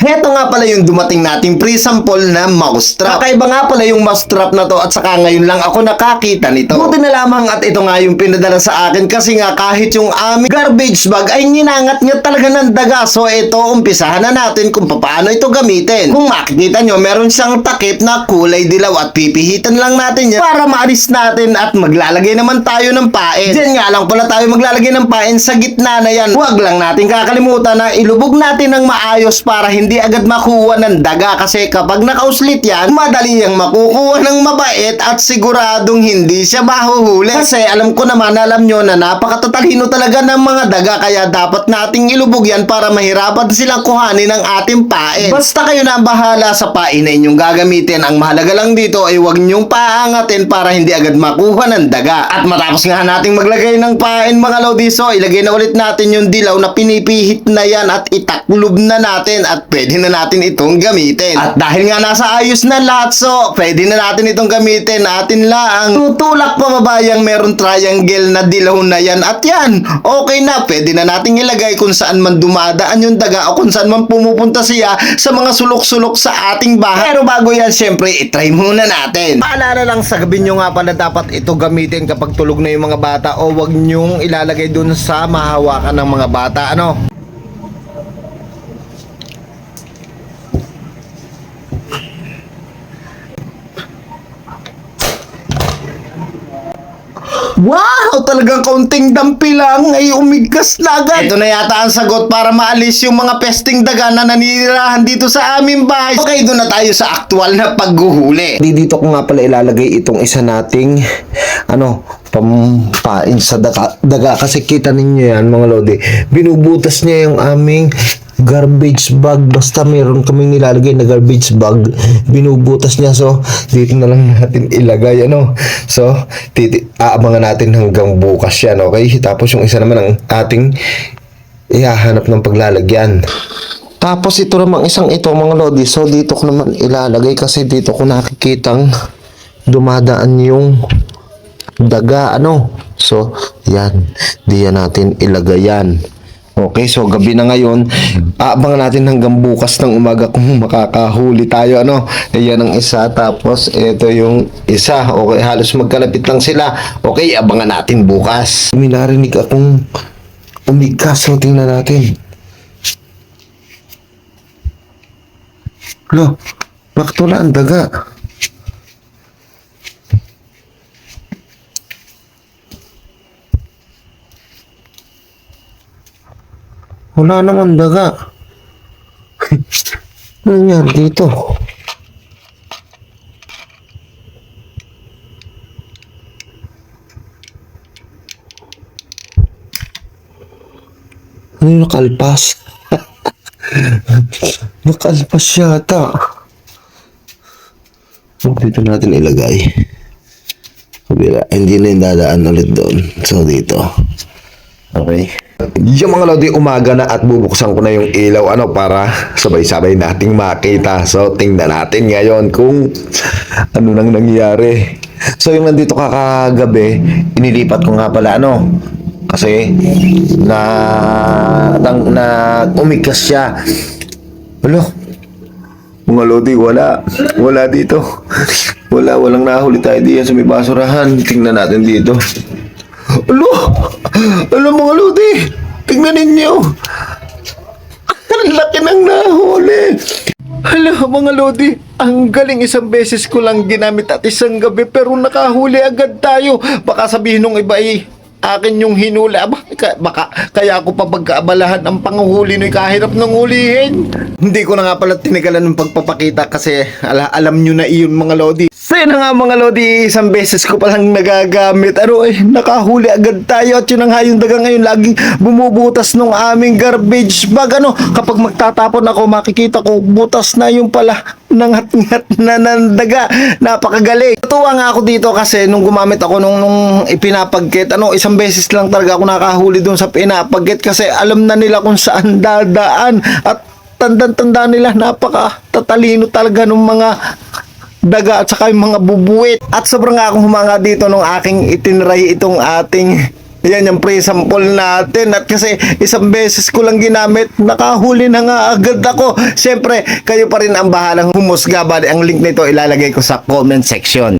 Heto nga pala yung dumating nating pre-sample na mouse trap. Kakaiba nga pala yung mouse trap na to at saka ngayon lang ako nakakita nito. Buti na lamang at ito nga yung pinadala sa akin kasi nga kahit yung aming garbage bag ay ninangat nga talaga ng daga. So ito, umpisahan na natin kung paano ito gamitin. Kung makikita nyo, meron siyang takip na kulay dilaw at pipihitan lang natin yan para maalis natin at maglalagay naman tayo ng pain. Diyan nga lang pala tayo maglalagay ng pain sa gitna na yan. Huwag lang natin kakalimutan na ilubog natin ng maayos para hindi agad makuha ng daga kasi kapag nakauslit yan, madali yang makukuha ng mabait at siguradong hindi siya mahuhuli. Kasi alam ko naman, alam nyo na napakatatalino talaga ng mga daga kaya dapat nating ilubog yan para mahirapan silang kuhanin ng ating pain. Basta kayo na ang bahala sa pain na inyong gagamitin. Ang mahalaga lang dito ay huwag nyong paangatin para hindi agad makuha ng daga. At matapos nga nating maglagay ng pain mga lodi, so ilagay na ulit natin yung dilaw na pinipihit na yan at itaklob na natin at pwede na natin itong gamitin. At dahil nga nasa ayos na lahat, so pwede na natin itong gamitin. Atin lang tutulak pababayang meron triangle na dilaw na yan at yan, okay na. Pwede na nating ilagay kung saan man dumadaan yung daga o kung saan man pumupunta siya sa mga sulok-sulok sa ating bahay. Pero bago yan, syempre itry muna natin. Paalala lang sa gabi nyo nga pala dapat ito gamitin kapag tulog na yung mga bata o wag nyong ilalagay dun sa mahawakan ng mga bata. Ano? Wow! Talagang kaunting dampi lang ay umigkas na agad. Ito na yata ang sagot para maalis yung mga pesting daga na nanirahan dito sa aming bahay. Okay, doon na tayo sa aktual na paghuhuli. Dito ko nga pala ilalagay itong isa nating pampain sa daga kasi kita ninyo yan mga lodi. Binubutas niya yung aming garbage bag. Basta meron kaming nilalagay na garbage bag, binubutas niya. So dito na lang natin ilagay so aabangan natin hanggang bukas yan. Okay, tapos yung isa naman ang ating ihahanap ng paglalagyan. Tapos ito namang isang ito mga lodi, so dito ko naman ilalagay kasi dito ko nakikitang dumadaan yung daga so yan, diyan natin ilagay yan. Okay, so gabi na ngayon, aabangan natin hanggang bukas ng umaga kung makakahuli tayo. Ayan ang isa, tapos ito yung isa. Okay, halos magkalapit lang sila. Okay, abangan natin bukas. May narinig akong umigkas, so tingnan natin. Lo, bakit wala ang daga? Wala naman daga. Ano nangyari dito? Ano yung nakalpas? Nakalpas yata. Dito natin ilagay. Hindi na yung dadaan ulit doon. So dito. Okay. Yung mga lodi, umaga na at bubuksan ko na yung ilaw para sabay-sabay nating makita. So tingnan natin ngayon kung ano nang nangyari. So yung nandito kakagabi, inilipat ko nga pala kasi na umigkas siya. Mga lodi, wala dito. Walang nahuli tayo diyan sa may basurahan. Tingnan natin dito. Mga lodi, tingnan ninyo. Ang laki ng nahuli. Mga lodi, ang galing, isang beses ko lang ginamit at isang gabi pero nakahuli agad tayo. Baka sabihin nung iba akin yung hinuli. Baka kaya ako pa pagkaabalahan ang panguhuli nung kahirap ng hulihin. Hindi ko na nga pala tinagalan ng pagpapakita kasi alam nyo na iyon mga lodi. So yun na nga mga lodi, isang beses ko palang nagagamit. Nakahuli agad tayo at yun na nga yung daga ngayon laging bumubutas nung aming garbage bag. Kapag magtatapon ako, makikita ko butas na yung pala nangat-ngat na ng daga. Napakagaling. Natuwa nga ako dito kasi nung gumamit ako nung ipinapagkit, isang beses lang talaga ako nakahuli dun sa pinapagkit kasi alam na nila kung saan dadaan at tandang-tanda nila. Napaka-tatalino talaga ng mga daga at saka yung mga bubuwit. At sobrang akong humanga dito nung aking itinry itong ating Yan yung pre-sample natin. At kasi isang beses ko lang ginamit, nakahuli na nga agad ako. Siyempre, kayo pa rin ang bahalang humusga. Bali, ang link nito ilalagay ko sa comment section.